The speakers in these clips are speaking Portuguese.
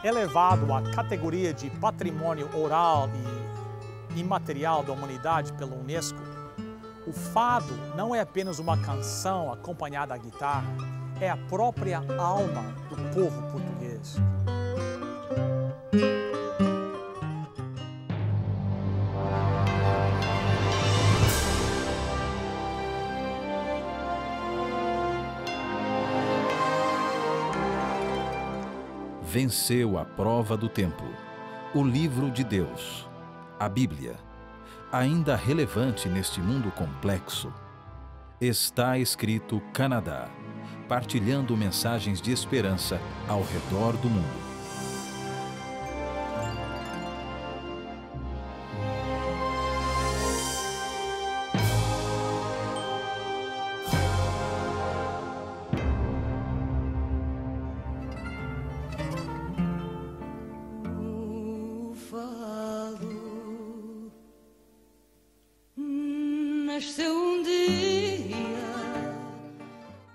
Elevado à categoria de patrimônio oral e imaterial da humanidade pela Unesco, o fado não é apenas uma canção acompanhada à guitarra, é a própria alma do povo português. Venceu a prova do tempo. O livro de Deus, a Bíblia, ainda relevante neste mundo complexo. Está escrito Canadá, partilhando mensagens de esperança ao redor do mundo.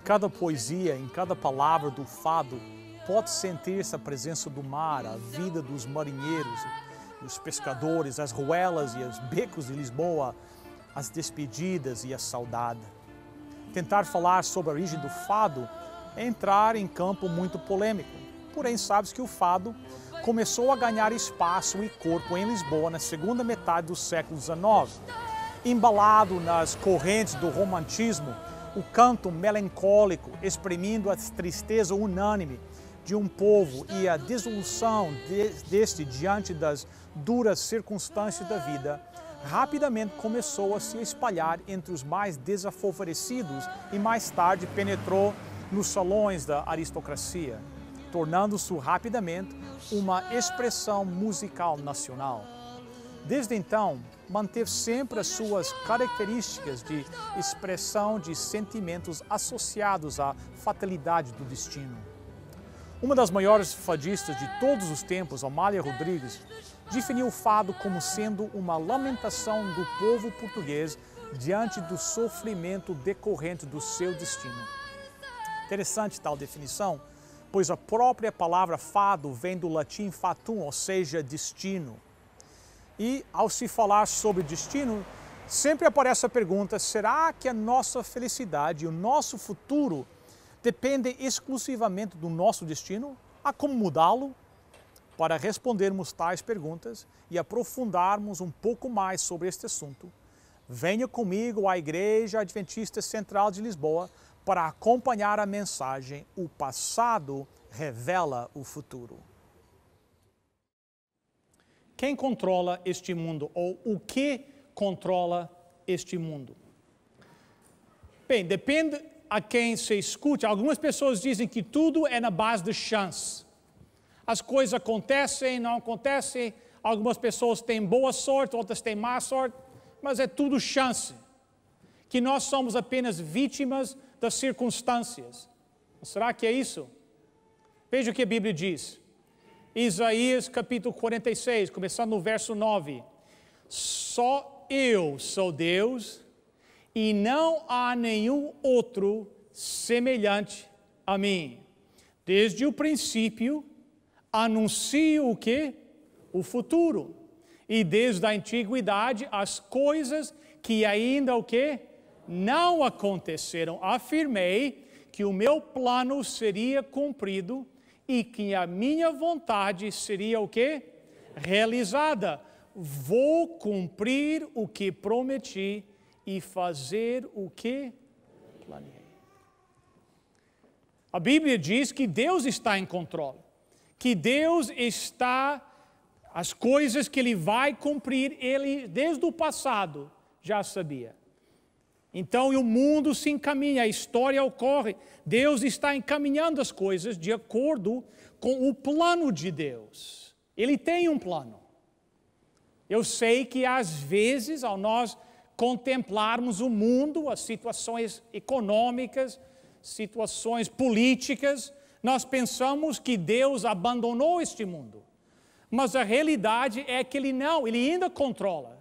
Cada poesia, em cada palavra do fado, pode sentir-se a presença do mar, a vida dos marinheiros, os pescadores, as ruelas e os becos de Lisboa, as despedidas e a saudade. Tentar falar sobre a origem do fado é entrar em campo muito polêmico. Porém, sabes que o fado começou a ganhar espaço e corpo em Lisboa na segunda metade do século XIX. Embalado nas correntes do romantismo, o canto melancólico, exprimindo a tristeza unânime de um povo e a desilusão deste diante das duras circunstâncias da vida, rapidamente começou a se espalhar entre os mais desfavorecidos e mais tarde penetrou nos salões da aristocracia, tornando-se rapidamente uma expressão musical nacional. Desde então, manteve sempre as suas características de expressão de sentimentos associados à fatalidade do destino. Uma das maiores fadistas de todos os tempos, Amália Rodrigues, definiu o fado como sendo uma lamentação do povo português diante do sofrimento decorrente do seu destino. Interessante tal definição, pois a própria palavra fado vem do latim fatum, ou seja, destino. E, ao se falar sobre destino, sempre aparece a pergunta: será que a nossa felicidade e o nosso futuro dependem exclusivamente do nosso destino? Há como mudá-lo? Para respondermos tais perguntas e aprofundarmos um pouco mais sobre este assunto, venha comigo à Igreja Adventista Central de Lisboa para acompanhar a mensagem O Passado Revela o Futuro. Quem controla este mundo, ou o que controla este mundo? Bem, depende a quem se escute. Algumas pessoas dizem que tudo é na base de chance. As coisas acontecem, não acontecem. Algumas pessoas têm boa sorte, outras têm má sorte, mas é tudo chance. Que nós somos apenas vítimas das circunstâncias. Será que é isso? Veja o que a Bíblia diz. Isaías capítulo 46, começando no verso 9. Só eu sou Deus e não há nenhum outro semelhante a mim. Desde o princípio, anuncio o quê? O futuro. E desde a antiguidade, as coisas que ainda o quê? Não aconteceram. Afirmei que o meu plano seria cumprido e que a minha vontade seria o quê? Realizada. Vou cumprir o que prometi e fazer o que planeei. A Bíblia diz que Deus está em controle, que Deus está, as coisas que Ele vai cumprir, Ele desde o passado já sabia. Então o mundo se encaminha, a história ocorre, Deus está encaminhando as coisas de acordo com o plano de Deus. Ele tem um plano. Eu sei que às vezes, ao nós contemplarmos o mundo, as situações econômicas, situações políticas, nós pensamos que Deus abandonou este mundo. Mas a realidade é que Ele ainda controla.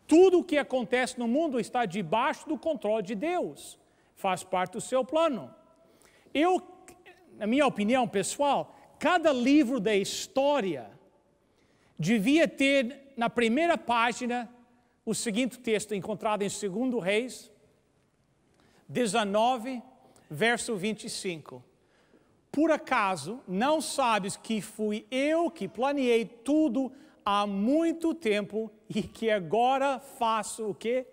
Tudo o que acontece no mundo está debaixo do controle de Deus. Faz parte do seu plano. Na minha opinião pessoal, cada livro da história devia ter na primeira página o seguinte texto, encontrado em 2 Reis 19, verso 25. Por acaso não sabes que fui eu que planeei tudo há muito tempo e que agora faço o quê?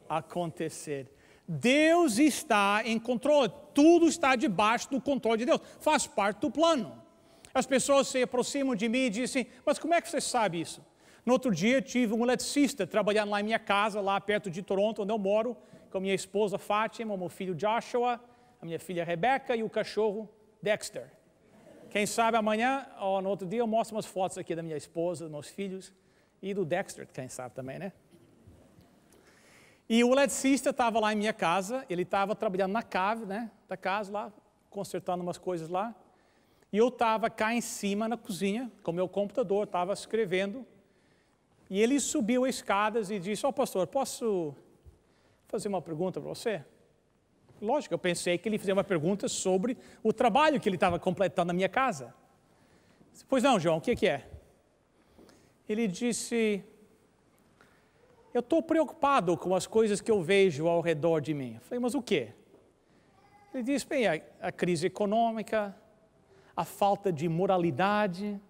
Acontecer. Deus está em controle, tudo está debaixo do controle de Deus, faz parte do plano. As pessoas se aproximam de mim e dizem, mas como é que você sabe isso? No outro dia tive um eletricista trabalhando lá em minha casa, lá perto de Toronto, onde eu moro, com minha esposa Fátima, o meu filho Joshua, a minha filha Rebeca e o cachorro Dexter. Quem sabe amanhã, ou no outro dia, eu mostro umas fotos aqui da minha esposa, dos meus filhos e do Dexter, quem sabe também, né? E o eletricista estava lá em minha casa, ele estava trabalhando na cave, né, da casa lá, consertando umas coisas lá. E eu estava cá em cima na cozinha, com o meu computador, estava escrevendo. E ele subiu as escadas e disse, pastor, posso fazer uma pergunta para você? Lógico, eu pensei que ele fazia uma pergunta sobre o trabalho que ele estava completando na minha casa. Pois não, João, o que é? Ele disse, eu estou preocupado com as coisas que eu vejo ao redor de mim. Eu falei, mas o quê? Ele disse, bem, a crise econômica, a falta de moralidade,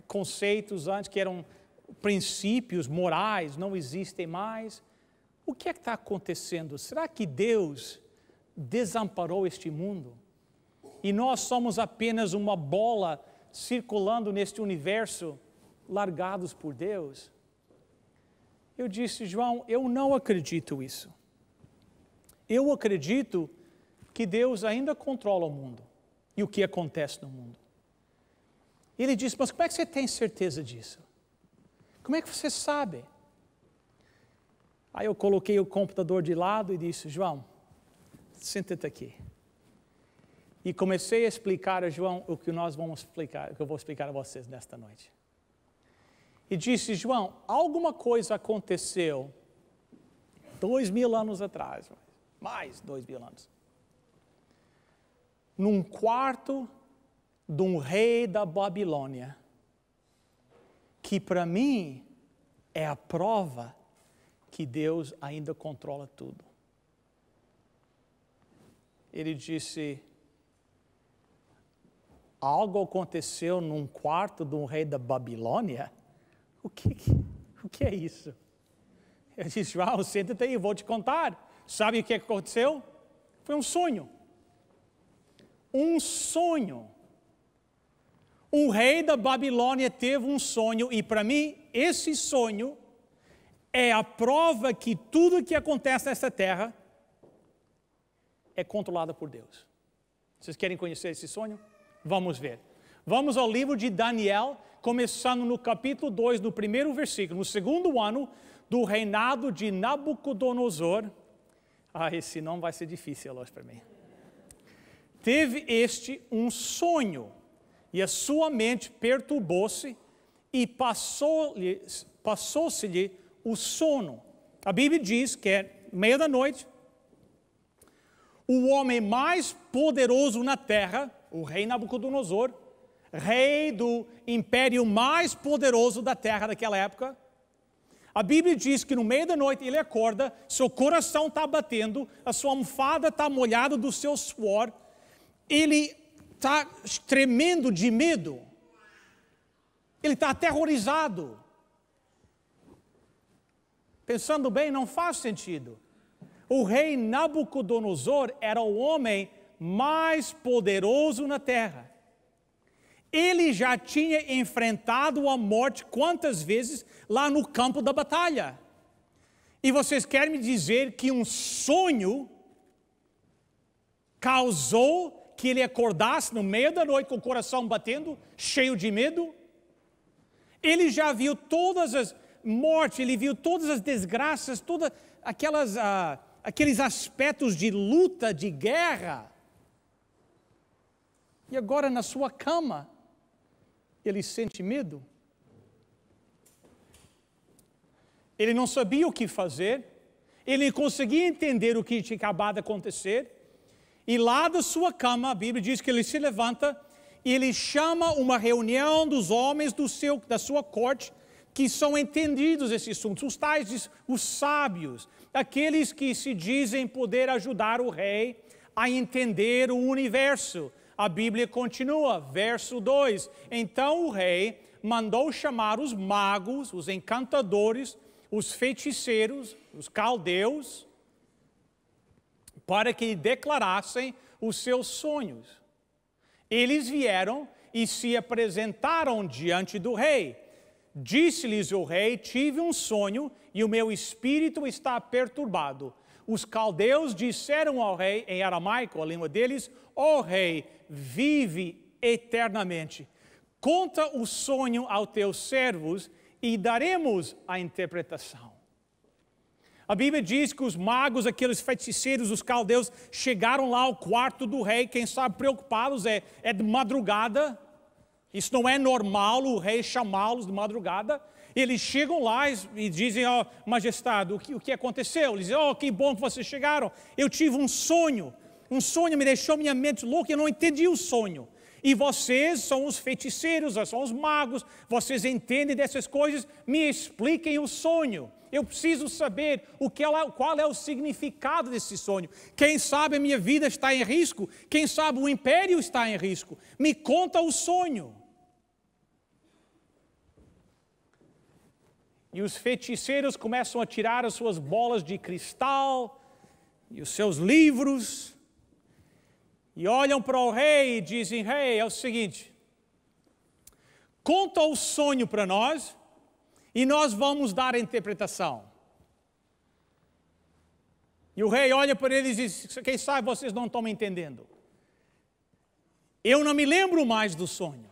conceitos antes que eram princípios morais não existem mais. O que é que está acontecendo? Será que Deus desamparou este mundo? E nós somos apenas uma bola circulando neste universo, largados por Deus? Eu disse, João, eu não acredito isso. Eu acredito que Deus ainda controla o mundo e o que acontece no mundo. Ele disse, mas como é que você tem certeza disso? Como é que você sabe? Aí eu coloquei o computador de lado e disse, João, senta-te aqui. E comecei a explicar a João o que nós vamos explicar, o que eu vou explicar a vocês nesta noite. E disse, João, alguma coisa aconteceu 2000 anos atrás, mais 2000 anos, num quarto de um rei da Babilônia, que para mim é a prova que Deus ainda controla tudo. Ele disse, algo aconteceu num quarto de um rei da Babilônia? O que é isso? Eu disse, João, senta-te aí, eu vou te contar. Sabe o que aconteceu? Foi um sonho. Um sonho. Um rei da Babilônia teve um sonho e para mim esse sonho é a prova que tudo que acontece nessa terra é controlado por Deus. Vocês querem conhecer esse sonho? Vamos ver. Vamos ao livro de Daniel, começando no capítulo 2, no primeiro versículo, no segundo ano do reinado de Nabucodonosor. Esse nome vai ser difícil hoje para mim. Teve um sonho, e a sua mente perturbou-se, e passou-se-lhe o sono. A Bíblia diz que é meia da noite, o homem mais poderoso na terra, o rei Nabucodonosor, rei do império mais poderoso da terra daquela época, a Bíblia diz que no meio da noite ele acorda, seu coração está batendo, a sua almofada está molhada do seu suor, ele está tremendo de medo, ele está aterrorizado. Pensando bem, não faz sentido. O rei Nabucodonosor era o homem mais poderoso na terra. Ele já tinha enfrentado a morte quantas vezes lá no campo da batalha. E vocês querem me dizer que um sonho causou que ele acordasse no meio da noite com o coração batendo, cheio de medo? Ele já viu todas as mortes, ele viu todas as desgraças, todas aqueles aspectos de luta, de guerra. E agora na sua cama, ele sente medo. Ele não sabia o que fazer, ele não conseguia entender o que tinha acabado de acontecer. E lá da sua cama, a Bíblia diz que ele se levanta ele chama uma reunião dos homens da sua corte, que são entendidos esses assuntos, os tais, os sábios, aqueles que se dizem poder ajudar o rei a entender o universo. A Bíblia continua, verso 2. Então o rei mandou chamar os magos, os encantadores, os feiticeiros, os caldeus, para que declarassem os seus sonhos. Eles vieram e se apresentaram diante do rei. Disse-lhes o rei: tive um sonho e o meu espírito está perturbado. Os caldeus disseram ao rei, em aramaico, a língua deles: ó rei, vive eternamente. Conta o sonho aos teus servos e daremos a interpretação. A Bíblia diz que os magos, aqueles feiticeiros, os caldeus, chegaram lá ao quarto do rei, quem sabe preocupados, é de madrugada. Isso não é normal o rei chamá-los de madrugada. Eles chegam lá e dizem: ó, majestade, o que aconteceu? Eles dizem: ó, que bom que vocês chegaram. Eu tive um sonho me deixou minha mente louca, eu não entendi o sonho. E vocês são os feiticeiros, são os magos, vocês entendem dessas coisas, me expliquem o sonho. Eu preciso saber qual é o significado desse sonho. Quem sabe a minha vida está em risco, quem sabe o império está em risco. Me conta o sonho. E os feiticeiros começam a tirar as suas bolas de cristal e os seus livros e olham para o rei e dizem: rei, é o seguinte, conta o sonho para nós e nós vamos dar a interpretação. E o rei olha para eles e diz: quem sabe vocês não estão me entendendo. Eu não me lembro mais do sonho.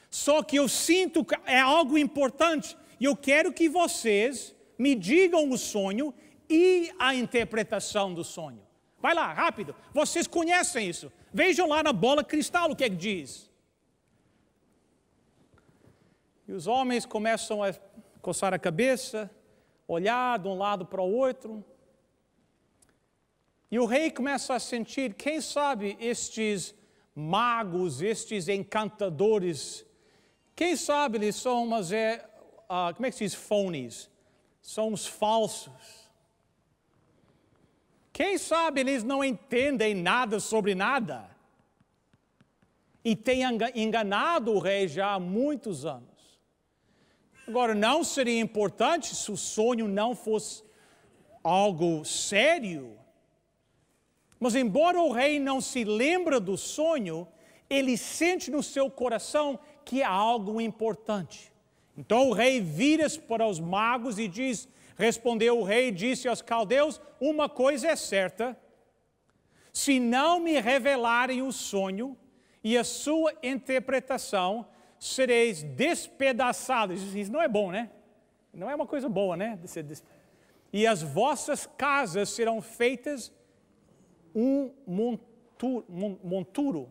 Só que eu sinto que é algo importante. E eu quero que vocês me digam o sonho e a interpretação do sonho. Vai lá, rápido. Vocês conhecem isso. Vejam lá na bola cristal o que é que diz. E os homens começam a coçar a cabeça, olhar de um lado para o outro. E o rei começa a sentir, quem sabe estes magos, estes encantadores, quem sabe eles são como é que se diz phonies? São os falsos. Quem sabe eles não entendem nada sobre nada. E têm enganado o rei já há muitos anos. Agora, não seria importante se o sonho não fosse algo sério. Mas embora o rei não se lembre do sonho, ele sente no seu coração que é algo importante. Então o rei vira-se para os magos e diz: respondeu o rei e disse aos caldeus: uma coisa é certa, se não me revelarem o sonho e a sua interpretação, sereis despedaçados. Isso não é bom, né? Não é uma coisa boa, né? E as vossas casas serão feitas um monturo.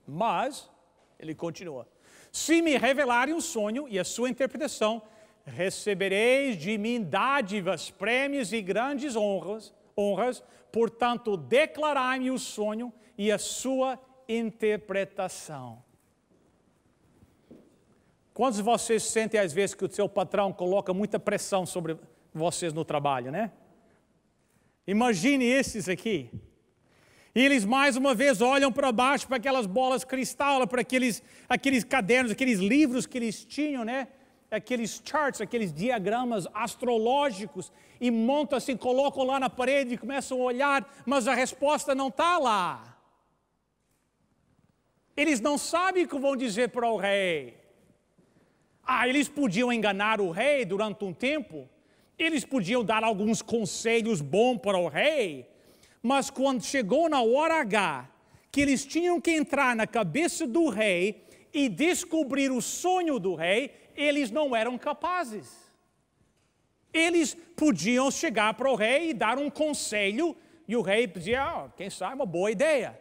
Mas, ele continua: se me revelarem o sonho e a sua interpretação, recebereis de mim dádivas, prêmios e grandes honras. Portanto, declarai-me o sonho e a sua interpretação. Quantos de vocês sentem às vezes que o seu patrão coloca muita pressão sobre vocês no trabalho, né? Imagine esses aqui. E eles mais uma vez olham para baixo, para aquelas bolas cristal, para aqueles cadernos, aqueles livros que eles tinham, né? Aqueles charts, aqueles diagramas astrológicos, e montam assim, colocam lá na parede e começam a olhar, mas a resposta não está lá. Eles não sabem o que vão dizer para o rei. Eles podiam enganar o rei durante um tempo, eles podiam dar alguns conselhos bons para o rei, mas quando chegou na hora H, que eles tinham que entrar na cabeça do rei e descobrir o sonho do rei, eles não eram capazes. Eles podiam chegar para o rei e dar um conselho, e o rei dizia: quem sabe, uma boa ideia.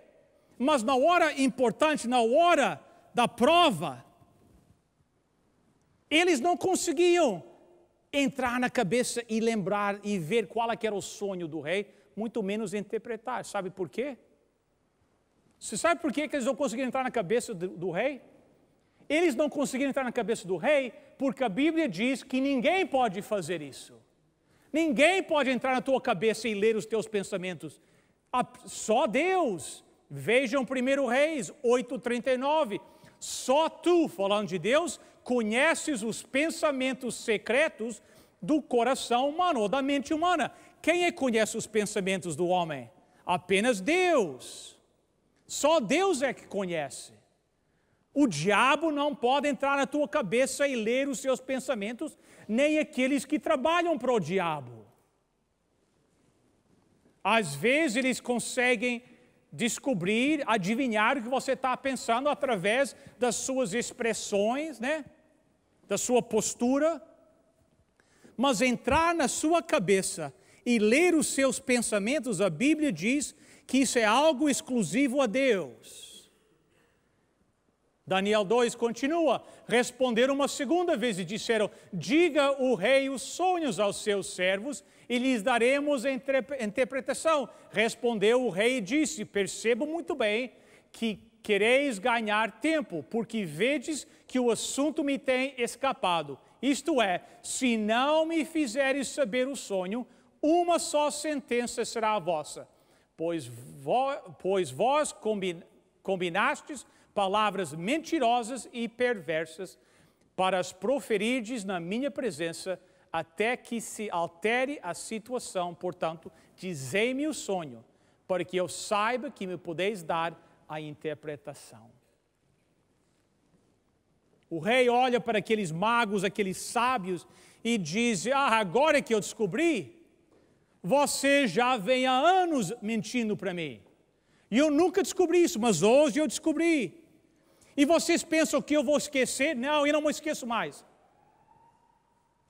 Mas na hora importante, na hora da prova, eles não conseguiam entrar na cabeça e lembrar e ver qual era o sonho do rei, muito menos interpretar. Sabe por quê? Você sabe por que eles não conseguiram entrar na cabeça do rei? Eles não conseguiram entrar na cabeça do rei porque a Bíblia diz que ninguém pode fazer isso. Ninguém pode entrar na tua cabeça e ler os teus pensamentos. Só Deus. Vejam 1 Reis 8:39. Só tu, falando de Deus, conheces os pensamentos secretos do coração humano ou da mente humana. Quem é que conhece os pensamentos do homem? Apenas Deus. Só Deus é que conhece. O diabo não pode entrar na tua cabeça e ler os seus pensamentos, nem aqueles que trabalham para o diabo. Às vezes eles conseguem descobrir, adivinhar o que você está pensando através das suas expressões, né? Da sua postura. Mas entrar na sua cabeça e ler os seus pensamentos, a Bíblia diz que isso é algo exclusivo a Deus. Daniel 2 continua, responderam uma segunda vez e disseram, diga o rei os sonhos aos seus servos e lhes daremos interpretação. Respondeu o rei e disse, percebo muito bem que quereis ganhar tempo, porque vedes que o assunto me tem escapado. Isto é, se não me fizeres saber o sonho, uma só sentença será a vossa. Pois vós combinastes palavras mentirosas e perversas para as proferirdes na minha presença, até que se altere a situação. Portanto, dizei-me o sonho, para que eu saiba que me podeis dar a interpretação. O rei olha para aqueles magos, aqueles sábios, e diz, agora que eu descobri, você já vem há anos mentindo para mim. E eu nunca descobri isso, mas hoje eu descobri. E vocês pensam que eu vou esquecer? Não, eu não me esqueço mais.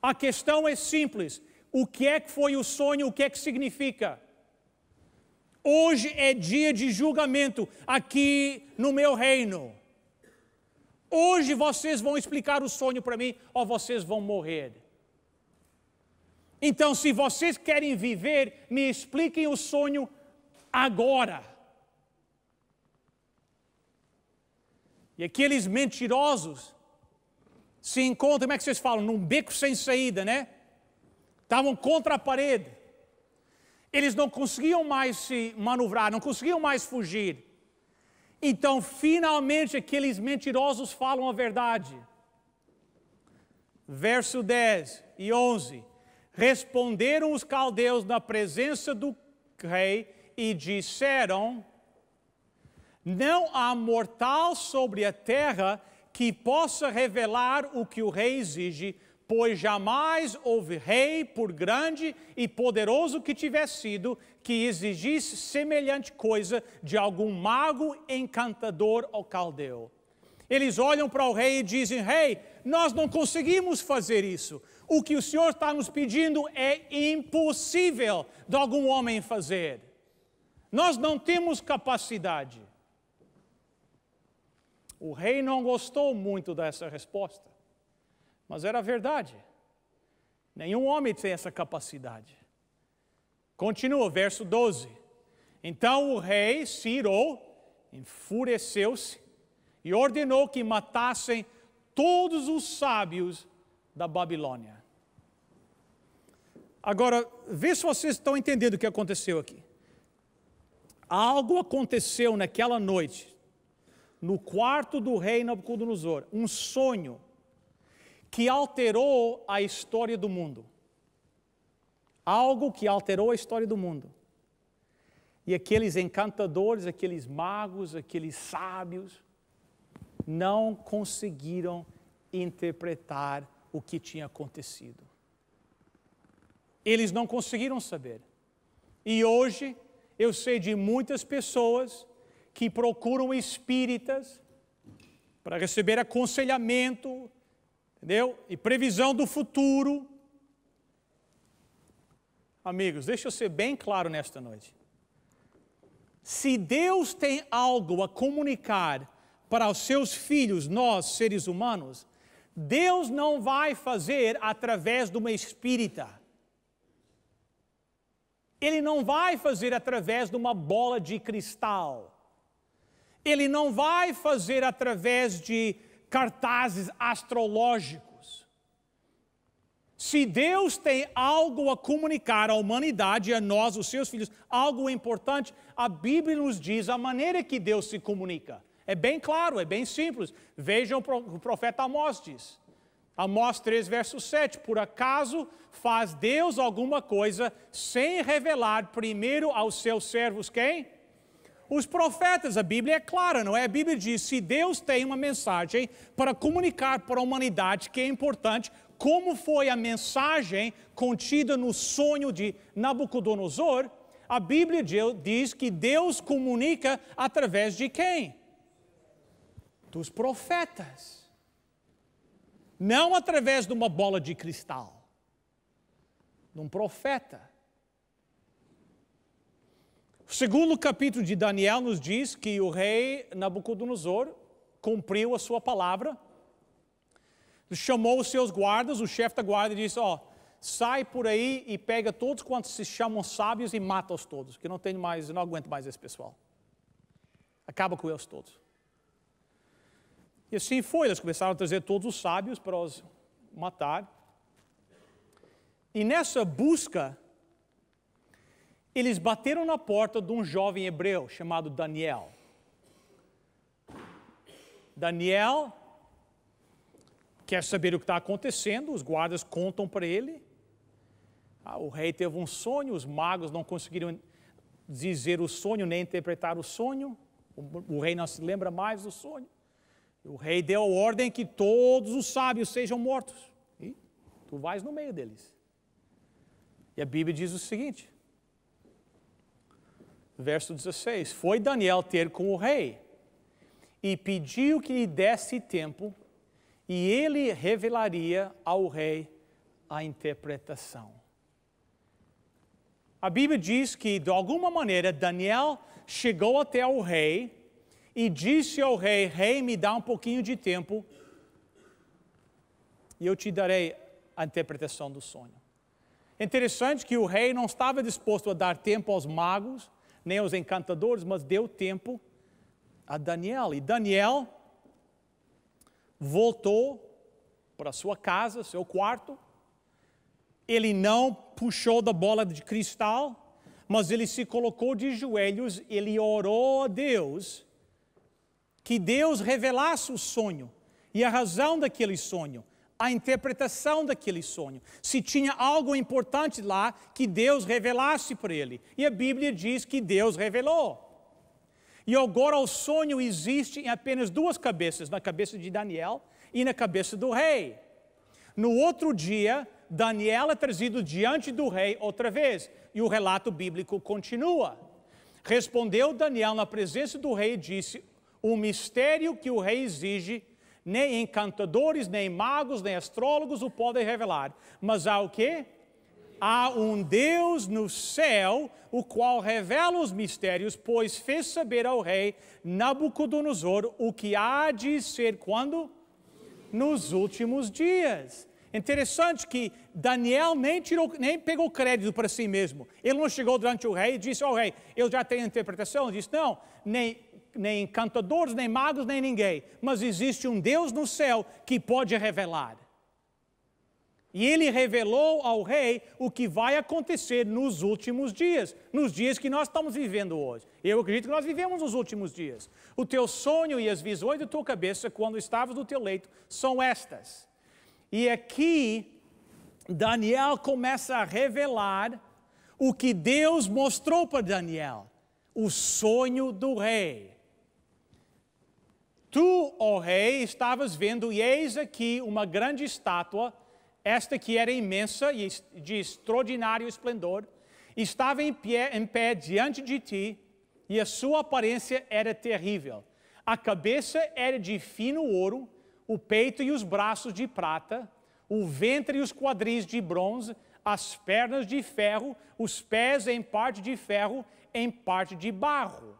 A questão é simples. O que é que foi o sonho? O que é que significa? Hoje é dia de julgamento aqui no meu reino. Hoje vocês vão explicar o sonho para mim ou vocês vão morrer. Então, se vocês querem viver, me expliquem o sonho agora. E aqueles mentirosos se encontram, como é que vocês falam? Num beco sem saída, né? Estavam contra a parede. Eles não conseguiam mais se manobrar, não conseguiam mais fugir. Então, finalmente, aqueles mentirosos falam a verdade. Verso 10 e 11. Responderam os caldeus na presença do rei e disseram, não há mortal sobre a terra que possa revelar o que o rei exige, pois jamais houve rei, por grande e poderoso que tivesse sido, que exigisse semelhante coisa de algum mago, encantador ou caldeu. Eles olham para o rei e dizem, rei, nós não conseguimos fazer isso. O que o Senhor está nos pedindo é impossível de algum homem fazer. Nós não temos capacidade. O rei não gostou muito dessa resposta, mas era verdade. Nenhum homem tem essa capacidade. Continua, verso 12. Então o rei se irou, enfureceu-se e ordenou que matassem todos os sábios da Babilônia. Agora, vê se vocês estão entendendo o que aconteceu aqui. Algo aconteceu naquela noite, no quarto do rei Nabucodonosor, um sonho que alterou a história do mundo. Algo que alterou a história do mundo. E aqueles encantadores, aqueles magos, aqueles sábios, não conseguiram interpretar o que tinha acontecido. Eles não conseguiram saber. E hoje, eu sei de muitas pessoas que procuram espíritas para receber aconselhamento, entendeu? E previsão do futuro. Amigos, deixa eu ser bem claro nesta noite. Se Deus tem algo a comunicar para os seus filhos, nós, seres humanos, Deus não vai fazer através de uma espírita. Ele não vai fazer através de uma bola de cristal. Ele não vai fazer através de cartazes astrológicos. Se Deus tem algo a comunicar à humanidade, a nós, os seus filhos, algo importante, a Bíblia nos diz a maneira que Deus se comunica. É bem claro, é bem simples. Vejam o profeta Amós diz. Amós 3, verso 7. Por acaso faz Deus alguma coisa sem revelar primeiro aos seus servos quem? Os profetas. A Bíblia é clara, não é? A Bíblia diz, se Deus tem uma mensagem para comunicar para a humanidade que é importante, como foi a mensagem contida no sonho de Nabucodonosor, a Bíblia diz que Deus comunica através de quem? Dos profetas. Não através de uma bola de cristal. De um profeta. O segundo capítulo de Daniel nos diz que o rei Nabucodonosor cumpriu a sua palavra. Chamou os seus guardas, o chefe da guarda disse, sai por aí e pega todos quantos se chamam sábios e mata-os todos, que não aguento mais esse pessoal. Acaba com eles todos. E assim foi, eles começaram a trazer todos os sábios para os matar. E nessa busca, eles bateram na porta de um jovem hebreu chamado Daniel. Daniel quer saber o que está acontecendo, os guardas contam para ele. O rei teve um sonho, os magos não conseguiram dizer o sonho, nem interpretar o sonho. O rei não se lembra mais do sonho. O rei deu a ordem que todos os sábios sejam mortos. E tu vais no meio deles. E a Bíblia diz o seguinte, verso 16. Foi Daniel ter com o rei e pediu que lhe desse tempo e ele revelaria ao rei a interpretação. A Bíblia diz que, de alguma maneira, Daniel chegou até o rei e disse ao rei, rei, me dá um pouquinho de tempo e eu te darei a interpretação do sonho. Interessante que o rei não estava disposto a dar tempo aos magos, nem aos encantadores, mas deu tempo a Daniel. E Daniel voltou para sua casa, seu quarto. Ele não puxou da bola de cristal, mas ele se colocou de joelhos, ele orou a Deus, que Deus revelasse o sonho e a razão daquele sonho, a interpretação daquele sonho. Se tinha algo importante lá, que Deus revelasse para ele. E a Bíblia diz que Deus revelou. E agora o sonho existe em apenas duas cabeças, na cabeça de Daniel e na cabeça do rei. No outro dia, Daniel é trazido diante do rei outra vez, e o relato bíblico continua. Respondeu Daniel na presença do rei e disse, o mistério que o rei exige, nem encantadores, nem magos, nem astrólogos o podem revelar. Mas há o quê? Há um Deus no céu, o qual revela os mistérios, pois fez saber ao rei Nabucodonosor o que há de ser quando? Nos últimos dias. Interessante que Daniel nem pegou crédito para si mesmo. Ele não chegou durante o rei e disse, rei, eu já tenho a interpretação. Ele disse, não, nem encantadores, nem magos, nem ninguém. Mas existe um Deus no céu que pode revelar. E ele revelou ao rei o que vai acontecer nos últimos dias, nos dias que nós estamos vivendo hoje. Eu acredito que nós vivemos nos últimos dias. O teu sonho e as visões da tua cabeça, quando estavas no teu leito, são estas. E aqui, Daniel começa a revelar o que Deus mostrou para Daniel, o sonho do rei. Tu, ó rei, estavas vendo, e eis aqui uma grande estátua, esta que era imensa e de extraordinário esplendor, estava em pé diante de ti, e a sua aparência era terrível. A cabeça era de fino ouro, o peito e os braços de prata, o ventre e os quadris de bronze, as pernas de ferro, os pés em parte de ferro, em parte de barro.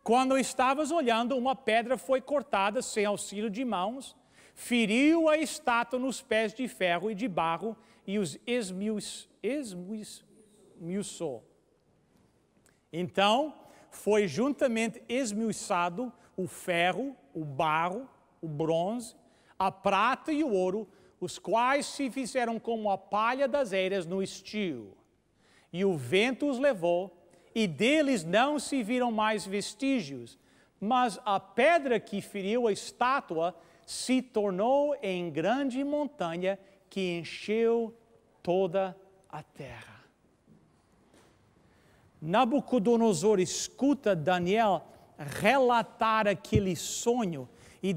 Quando estavas olhando, uma pedra foi cortada sem auxílio de mãos, feriu a estátua nos pés de ferro e de barro e os esmiuçou. Então, foi juntamente esmiuçado o ferro, o barro, o bronze, a prata e o ouro, os quais se fizeram como a palha das eiras no estio. E o vento os levou, e deles não se viram mais vestígios, mas a pedra que feriu a estátua se tornou em grande montanha que encheu toda a terra. Nabucodonosor escuta Daniel relatar aquele sonho e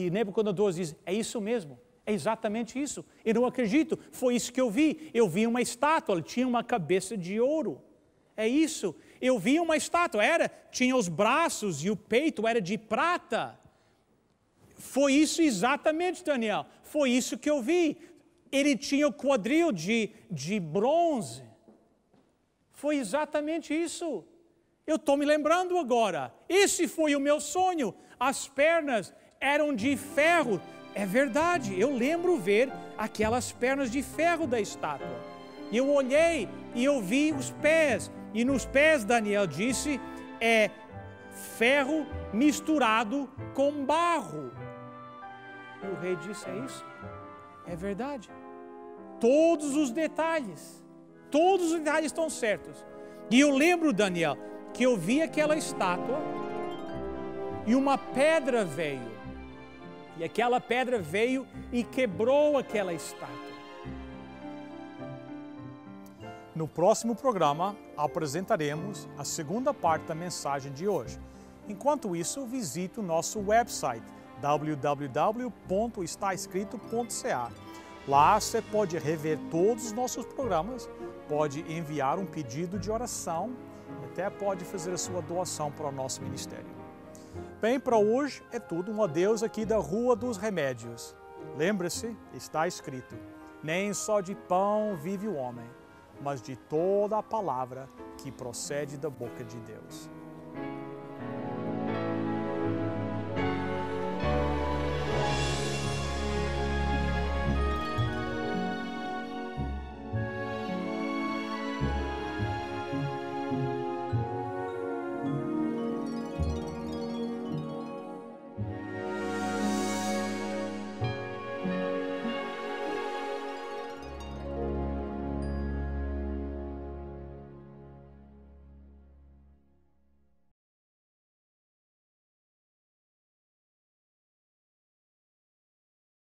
Nabucodonosor diz, é isso mesmo, é exatamente isso. Eu não acredito, foi isso que eu vi. Eu vi uma estátua, ela tinha uma cabeça de ouro. É isso, eu vi uma estátua, tinha os braços e o peito era de prata. Foi isso exatamente, Daniel, foi isso que eu vi. Ele tinha o quadril de bronze. Foi exatamente isso. Eu estou me lembrando agora. Esse foi o meu sonho. As pernas eram de ferro. É verdade, eu lembro ver aquelas pernas de ferro da estátua. E eu olhei e eu vi os pés. E nos pés, Daniel disse, é ferro misturado com barro. E o rei disse, é isso? É verdade. Todos os detalhes estão certos. E eu lembro, Daniel, que eu vi aquela estátua e uma pedra veio. E aquela pedra veio e quebrou aquela estátua. No próximo programa, apresentaremos a segunda parte da mensagem de hoje. Enquanto isso, visite o nosso website www.estaescrito.ca. Lá você pode rever todos os nossos programas, pode enviar um pedido de oração e até pode fazer a sua doação para o nosso ministério. Bem, para hoje é tudo. Um adeus aqui da Rua dos Remédios. Lembre-se, está escrito, nem só de pão vive o homem, mas de toda a palavra que procede da boca de Deus.